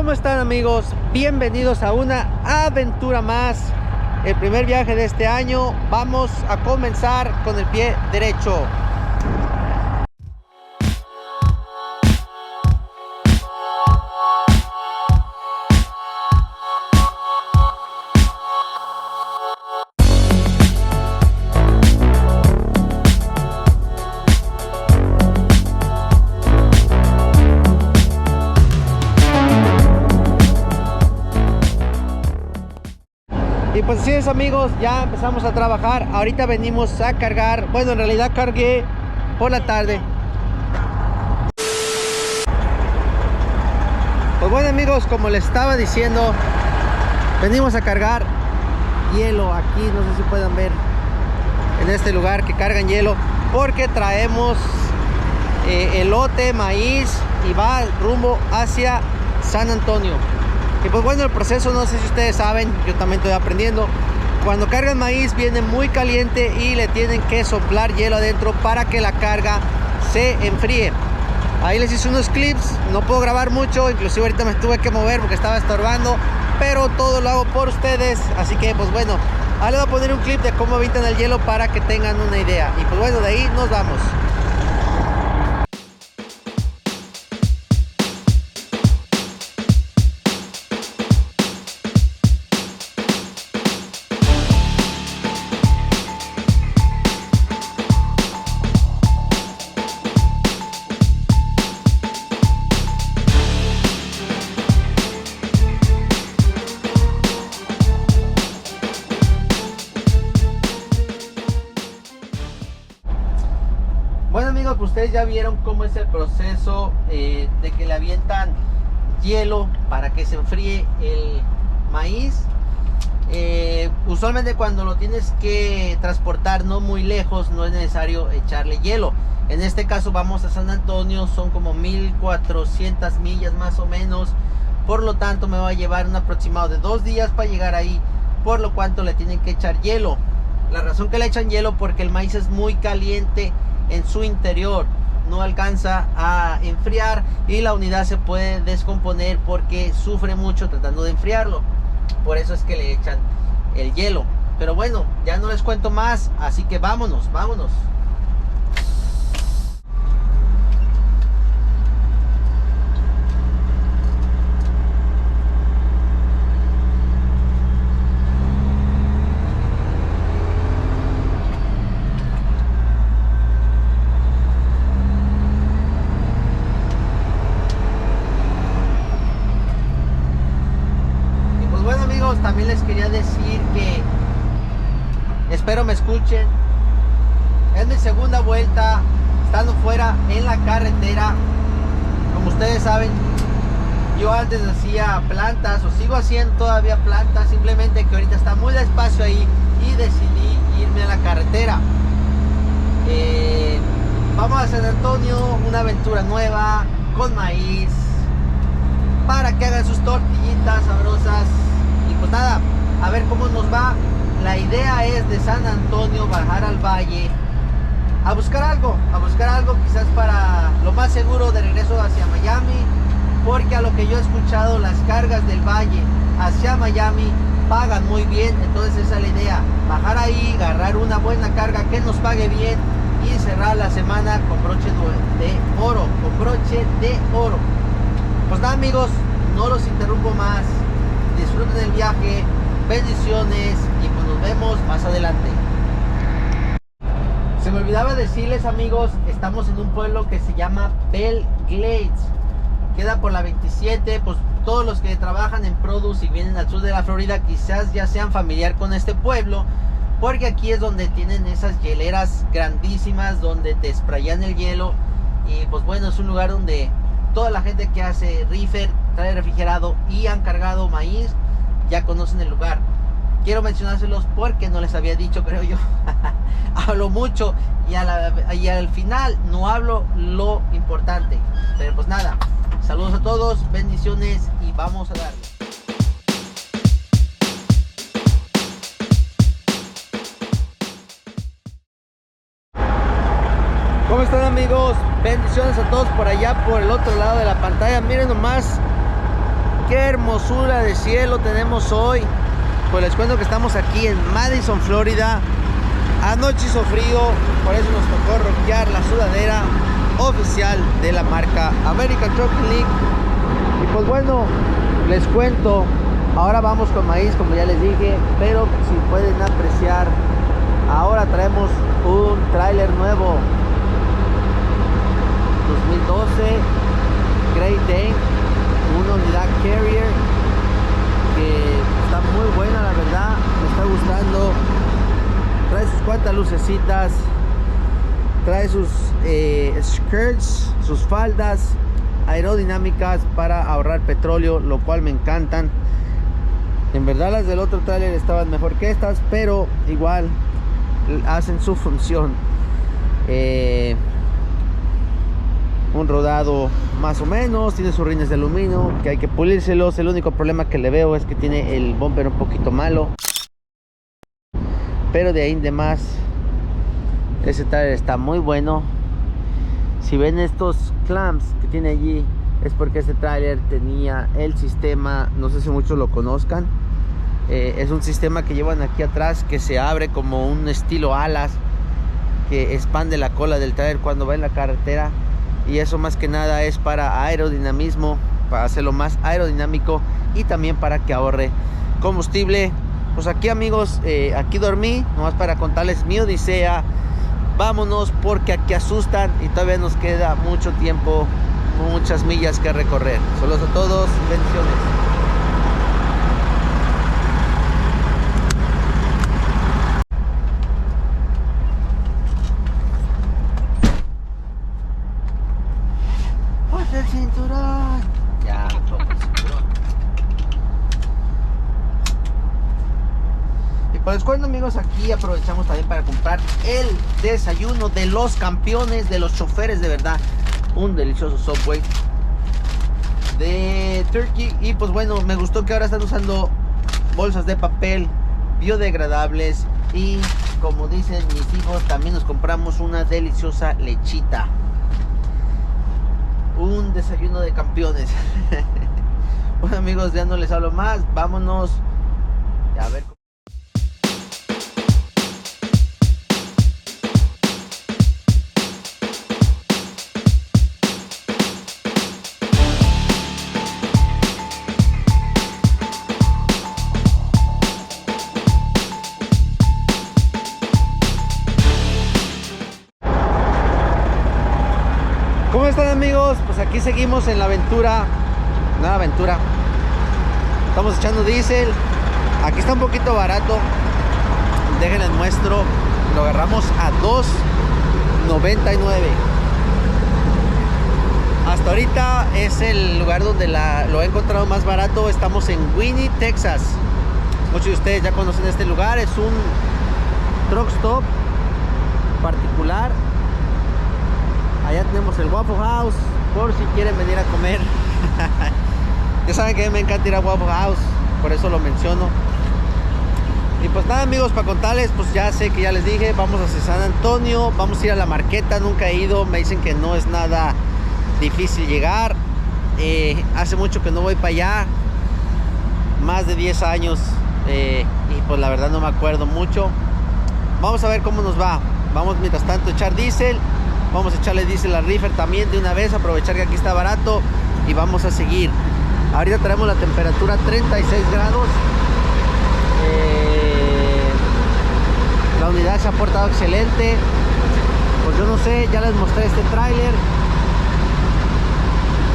¿Cómo están, amigos? Bienvenidos a una aventura más. El primer viaje de este año. Vamos a comenzar con el pie derecho. Y pues así es, amigos, ya empezamos a trabajar. Ahorita venimos a cargar. Bueno, en realidad cargué por la tarde. Pues bueno, amigos, como les estaba diciendo, venimos a cargar hielo aquí. No sé si puedan ver en este lugar que cargan hielo, porque traemos elote, maíz, y va rumbo hacia San Antonio. Y pues bueno, el proceso, no sé si ustedes saben, yo también estoy aprendiendo. Cuando cargan maíz viene muy caliente y le tienen que soplar hielo adentro para que la carga se enfríe. Ahí les hice unos clips, no puedo grabar mucho, inclusive ahorita me tuve que mover porque estaba estorbando, pero todo lo hago por ustedes. Así que pues bueno, ahora les voy a poner un clip de cómo avientan el hielo para que tengan una idea. Y pues bueno, de ahí nos vamos. Bueno, amigos, pues ustedes ya vieron cómo es el proceso de que le avientan hielo para que se enfríe el maíz. Usualmente cuando lo tienes que transportar no muy lejos, no es necesario echarle hielo. En este caso vamos a San Antonio, son como 1400 millas más o menos. Por lo tanto me va a llevar un aproximado de 2 días para llegar ahí, por lo cuanto le tienen que echar hielo. La razón que le echan hielo porque el maíz es muy caliente en su interior, no alcanza a enfriar y la unidad se puede descomponer porque sufre mucho tratando de enfriarlo. Por eso es que le echan el hielo. Pero bueno, ya no les cuento más, así que vámonos. También les quería decir que espero me escuchen. Es mi segunda vuelta estando fuera en la carretera. Como ustedes saben, yo antes hacía plantas o sigo haciendo todavía plantas, simplemente que ahorita está muy despacio ahí y decidí irme a la carretera. Vamos a San Antonio, una aventura nueva con maíz para que hagan sus tortillitas sabrosas. Pues nada, a ver cómo nos va. La idea es de San Antonio bajar al valle a buscar algo quizás para lo más seguro de regreso hacia Miami, porque a lo que yo he escuchado las cargas del valle hacia Miami pagan muy bien. Entonces esa es la idea, bajar ahí, agarrar una buena carga que nos pague bien y cerrar la semana con broche de oro, Pues nada, amigos, no los interrumpo más. Disfruten el viaje, bendiciones y pues nos vemos más adelante. Se me olvidaba decirles, amigos, estamos en un pueblo que se llama Belle Glades. Queda por la 27, pues todos los que trabajan en produce y vienen al sur de la Florida quizás ya sean familiar con este pueblo, porque aquí es donde tienen esas hieleras grandísimas donde te sprayan el hielo. Y pues bueno, es un lugar donde toda la gente que hace reefer, trae refrigerado y han cargado maíz, ya conocen el lugar. Quiero mencionárselos porque no les había dicho, creo yo. Hablo mucho y al final no hablo lo importante. Pero pues nada, saludos a todos, bendiciones y vamos a darle. ¿Cómo están, amigos? Bendiciones a todos por allá, por el otro lado de la pantalla. Miren nomás qué hermosura de cielo tenemos hoy. Pues les cuento que estamos aquí en Madison, Florida. Anoche hizo frío, por eso nos tocó rockear la sudadera oficial de la marca American Trucking League. Y pues bueno, les cuento, ahora vamos con maíz, como ya les dije, pero si pueden apreciar, ahora traemos un tráiler nuevo 2012 Great Dane, una unidad carrier que está muy buena, la verdad, me está gustando. Trae sus cuantas lucecitas, trae sus skirts, sus faldas aerodinámicas para ahorrar petróleo, lo cual me encantan. En verdad las del otro tráiler estaban mejor que estas, pero igual hacen su función. Un rodado más o menos, tiene sus rines de aluminio que hay que pulírselos. El único problema que le veo es que tiene el bumper un poquito malo, pero de ahí en demás ese trailer está muy bueno. Si ven estos clamps que tiene allí, es porque este trailer tenía el sistema, no sé si muchos lo conozcan, es un sistema que llevan aquí atrás que se abre como un estilo alas, que expande la cola del trailer cuando va en la carretera. Y eso más que nada es para aerodinamismo, para hacerlo más aerodinámico y también para que ahorre combustible. Pues aquí, amigos, aquí dormí, nomás para contarles mi odisea. Vámonos porque aquí asustan y todavía nos queda mucho tiempo, muchas millas que recorrer. Saludos a todos, bendiciones. Ponte el cinturón. Ya, ponte el cinturón. Y pues cuando, amigos, aquí aprovechamos también para comprar el desayuno de los campeones, de los choferes de verdad. Un delicioso Subway de turkey. Y pues bueno, me gustó que ahora están usando bolsas de papel biodegradables. Y como dicen mis hijos, también nos compramos una deliciosa lechita. Un desayuno de campeones. Bueno, amigos, ya no les hablo más. Vámonos a ver. ¿Cómo están, amigos? Pues aquí seguimos en la aventura. Una aventura. Estamos echando diésel. Aquí está un poquito barato. Déjenles muestro. Lo agarramos a $2.99. Hasta ahorita es el lugar donde lo he encontrado más barato. Estamos en Winnie, Texas. Muchos de ustedes ya conocen este lugar. Es un truck stop particular. Allá tenemos el Waffle House, por si quieren venir a comer. Ya saben que a mí me encanta ir a Waffle House, por eso lo menciono. Y pues nada, amigos, para contarles, pues ya sé que ya les dije, vamos a San Antonio, vamos a ir a la Marqueta. Nunca he ido, me dicen que no es nada difícil llegar. Hace mucho que no voy para allá, más de 10 años, y pues la verdad no me acuerdo mucho. Vamos a ver cómo nos va. Vamos mientras tanto a echar diésel. Vamos a echarle diésel al reefer también de una vez, aprovechar que aquí está barato, y vamos a seguir. Ahorita traemos la temperatura 36 grados. La unidad se ha portado excelente. Pues yo no sé, ya les mostré este tráiler.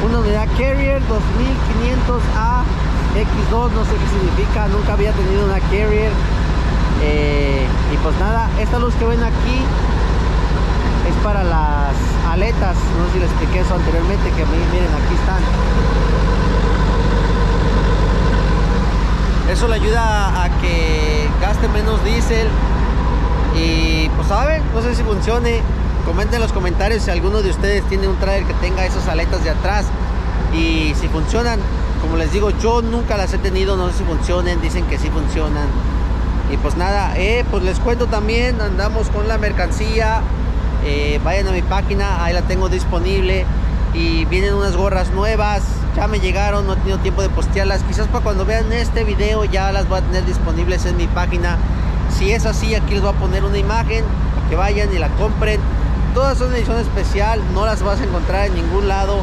Una unidad carrier 2500A X2, no sé qué significa, nunca había tenido una carrier. Y pues nada, esta luz que ven aquí es para las aletas. No sé si les expliqué eso anteriormente, que miren, aquí están. Eso le ayuda a que gaste menos diésel. Y pues saben, no sé si funcione. Comenten en los comentarios si alguno de ustedes tiene un trailer que tenga esas aletas de atrás y si funcionan. Como les digo, yo nunca las he tenido, no sé si funcionen, dicen que sí funcionan. Y pues nada, pues les cuento también, andamos con la mercancía. Vayan a mi página, ahí la tengo disponible. Y vienen unas gorras nuevas ya me llegaron, no he tenido tiempo de postearlas. Quizás para cuando vean este video ya las voy a tener disponibles en mi página. Si es así, aquí les voy a poner una imagen para que vayan y la compren. Todas son edición especial, no las vas a encontrar en ningún lado,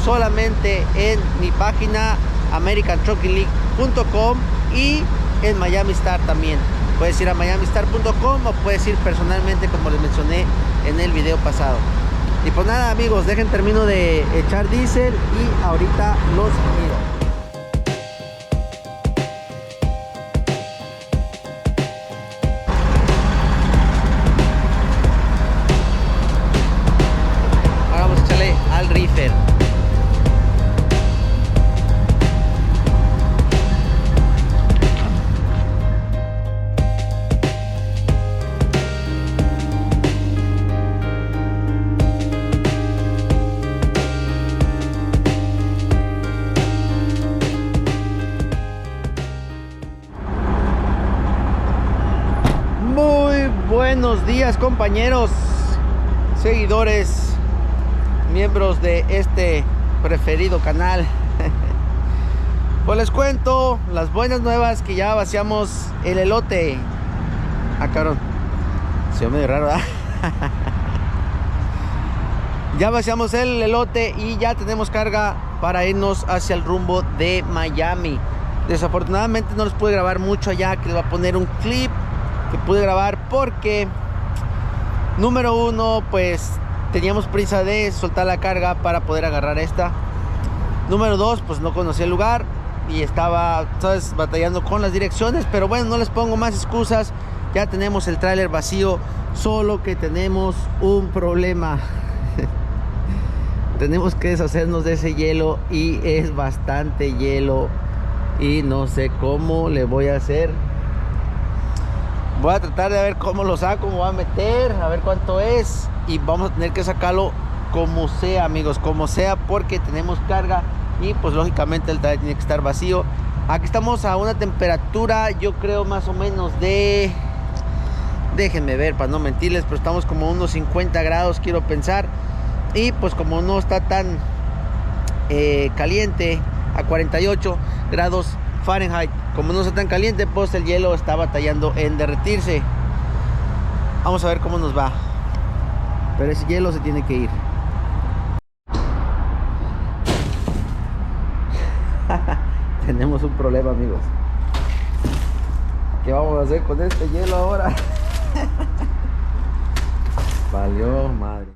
solamente en mi página americantruckingleague.com y en Miami Star también. Puedes ir a miamistar.com o puedes ir personalmente, como les mencioné en el video pasado. Y pues nada, amigos, termino de echar diésel y ahorita los miro. Al reefer. Muy buenos días, compañeros, seguidores, miembros de este preferido canal. Pues les cuento las buenas nuevas, que ya vaciamos el elote. Ah, cabrón, se ve medio raro, ¿verdad? Ya vaciamos el elote y ya tenemos carga para irnos hacia el rumbo de Miami. Desafortunadamente no les pude grabar mucho allá, que les voy a poner un clip que pude grabar porque, número uno, pues teníamos prisa de soltar la carga para poder agarrar esta. Número 2, pues no conocía el lugar y estaba, ¿sabes?, batallando con las direcciones. Pero bueno, no les pongo más excusas. Ya tenemos el tráiler vacío, solo que tenemos un problema. Tenemos que deshacernos de ese hielo y es bastante hielo y no sé cómo le voy a hacer. Voy a tratar de ver cómo lo saco, me voy a meter, a ver cuánto es. Y vamos a tener que sacarlo como sea, amigos, como sea, porque tenemos carga y pues lógicamente el trailer tiene que estar vacío. Aquí estamos a una temperatura, yo creo más o menos de, déjenme ver para no mentirles, pero estamos como a unos 50 grados, quiero pensar. Y pues como no está tan caliente, a 48 grados Fahrenheit, como no está tan caliente, pues el hielo está batallando en derretirse. Vamos a ver cómo nos va. Pero ese hielo se tiene que ir. Tenemos un problema, amigos. ¿Qué vamos a hacer con este hielo ahora? Valió madre.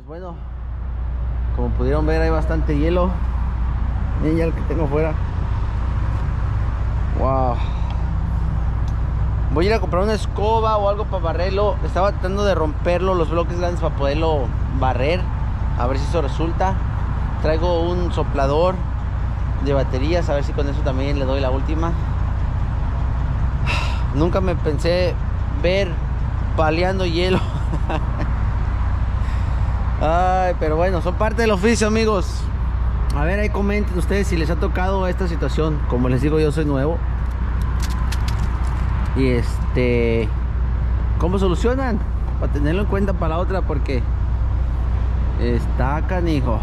Bueno, como pudieron ver, hay bastante hielo. Miren ya el que tengo afuera. Wow. Voy a ir a comprar una escoba o algo para barrerlo. Estaba tratando de romperlo, los bloques grandes, para poderlo barrer. A ver si eso resulta. Traigo un soplador de baterías, a ver si con eso también le doy la última. Nunca me pensé ver paleando hielo. Ay, pero bueno, son parte del oficio, amigos. A ver, ahí comenten ustedes si les ha tocado esta situación. Como les digo, yo soy nuevo. Y ¿cómo solucionan? Para tenerlo en cuenta para la otra, porque está canijo.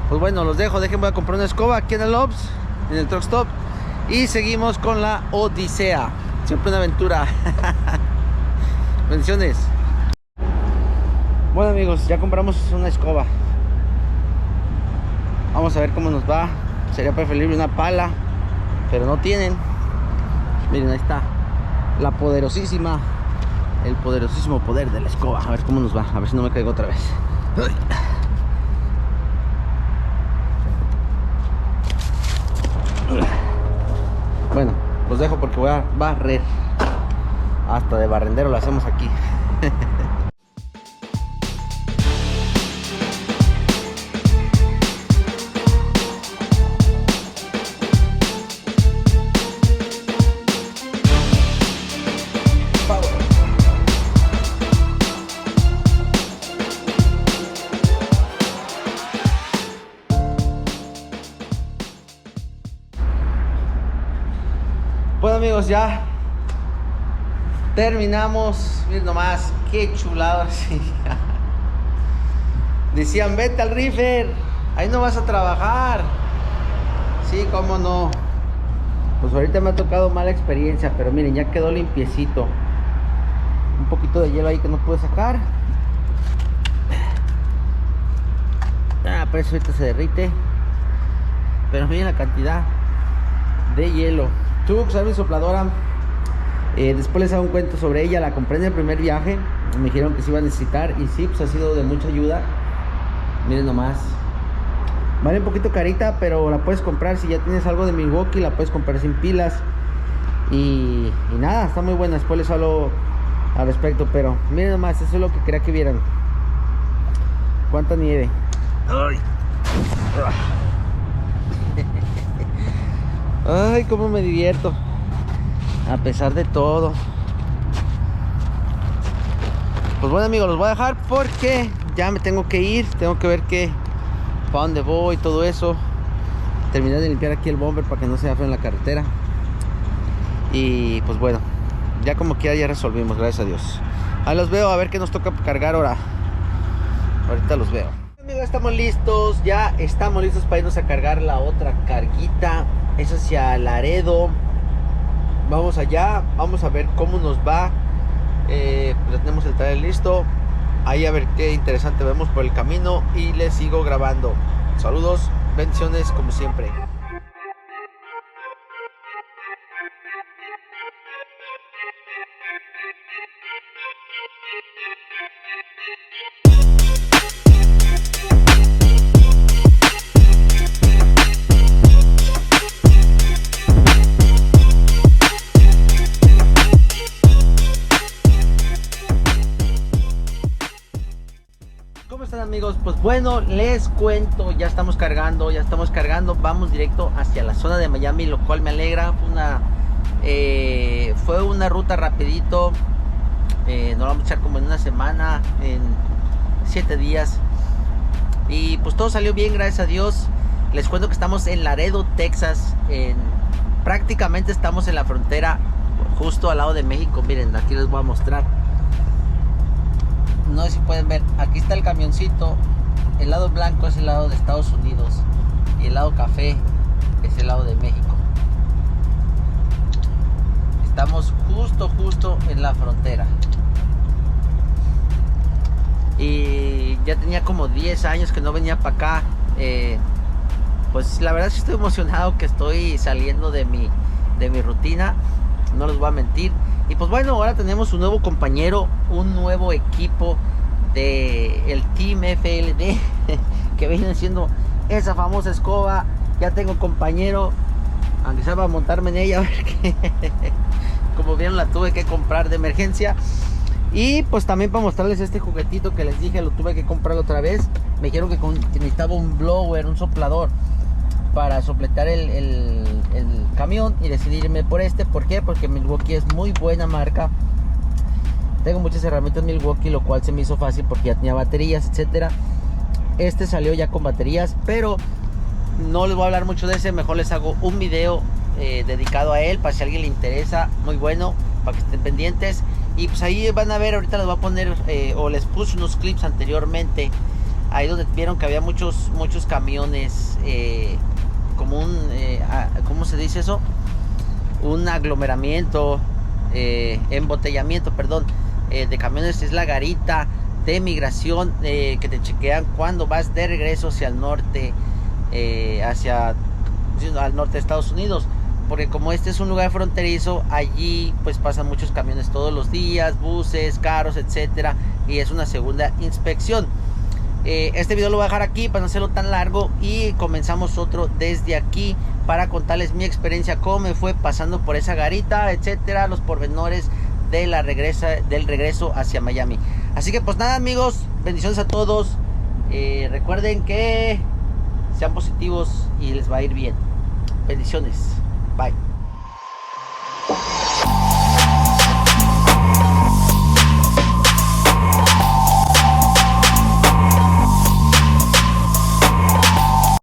Pues bueno, los dejo. Déjenme a comprar una escoba aquí en el Ops, en el Truck Stop. Y seguimos con la odisea. Siempre una aventura. Bendiciones. Bueno, amigos, ya compramos una escoba. Vamos a ver cómo nos va. Sería preferible una pala, pero no tienen. Miren, ahí está la poderosísima, el poderosísimo poder de la escoba. A ver cómo nos va, a ver si no me caigo otra vez. Bueno, los dejo porque voy a barrer. Hasta de barrendero lo hacemos aquí. ya terminamos. Miren nomás, qué chulado. Decían, vete al reefer, ahí no vas a trabajar. Sí, cómo no. Pues ahorita me ha tocado mala experiencia, pero miren, ya quedó limpiecito. Un poquito de hielo ahí que no pude sacar. Pero eso ahorita se derrite. Pero miren la cantidad de hielo. Tuve que usar mi sopladora. Después les hago un cuento sobre ella. La compré en el primer viaje. Me dijeron que se iba a necesitar. Y sí, pues ha sido de mucha ayuda. Miren nomás. Vale un poquito carita, pero la puedes comprar. Si ya tienes algo de Milwaukee, la puedes comprar sin pilas. Y nada, está muy buena. Después les hablo al respecto. Pero miren nomás, eso es lo que quería que vieran. Cuánta nieve. Ay. Ay, cómo me divierto. A pesar de todo. Pues bueno, amigos, los voy a dejar porque ya me tengo que ir. Tengo que ver para dónde voy y todo eso. Terminé de limpiar aquí el bumper para que no se vea feo en la carretera. Y pues bueno, ya como quiera ya resolvimos, gracias a Dios. Ahí los veo, a ver qué nos toca cargar ahora. Ahorita los veo. Amigos, estamos listos. Ya estamos listos para irnos a cargar la otra carguita. Es hacia Laredo. Vamos allá, vamos a ver cómo nos va. Pues ya tenemos el trailer listo. Ahí a ver qué interesante vemos por el camino. Y les sigo grabando. Saludos, bendiciones como siempre. ¿Cómo están, amigos? Pues bueno, les cuento, ya estamos cargando, vamos directo hacia la zona de Miami, lo cual me alegra. Fue una ruta rapidito, nos vamos a echar como en una semana, en 7 días, y pues todo salió bien, gracias a Dios. Les cuento que estamos en Laredo, Texas, prácticamente estamos en la frontera, justo al lado de México. Miren, aquí les voy a mostrar. No sé si pueden ver, aquí está el camioncito. El lado blanco es el lado de Estados Unidos y el lado café es el lado de México. Estamos justo en la frontera. Y ya tenía como 10 años que no venía para acá. Pues la verdad es que estoy emocionado, que estoy saliendo de mi rutina, no les voy a mentir. Y pues bueno, ahora tenemos un nuevo compañero, un nuevo equipo de el Team FLD, que viene siendo esa famosa escoba. Ya tengo compañero, aunque sea para montarme en ella, porque como vieron la tuve que comprar de emergencia. Y pues también para mostrarles este juguetito que les dije, lo tuve que comprar otra vez. Me dijeron que necesitaba un blower, un soplador para sopletar el camión, y decidirme por este. ¿Por qué? Porque Milwaukee es muy buena marca. Tengo muchas herramientas Milwaukee, lo cual se me hizo fácil porque ya tenía baterías, etcétera. Este salió ya con baterías, pero no les voy a hablar mucho de ese. Mejor les hago un video dedicado a él, para si a alguien le interesa. Muy bueno, para que estén pendientes. Y pues ahí van a ver, ahorita les voy a poner o les puse unos clips anteriormente, ahí donde vieron que había muchos camiones, como un ¿cómo se dice eso? Un aglomeramiento, embotellamiento, perdón, de camiones. Es la garita de migración, que te chequean cuando vas de regreso hacia el norte, al norte de Estados Unidos. Porque como este es un lugar fronterizo, allí pues pasan muchos camiones todos los días, buses, carros, etcétera, y es una segunda inspección. Este video lo voy a dejar aquí para no hacerlo tan largo, y comenzamos otro desde aquí para contarles mi experiencia, cómo me fue pasando por esa garita, etcétera, los pormenores del regreso hacia Miami. Así que pues nada, amigos, bendiciones a todos. Recuerden que sean positivos y les va a ir bien. Bendiciones. Bye.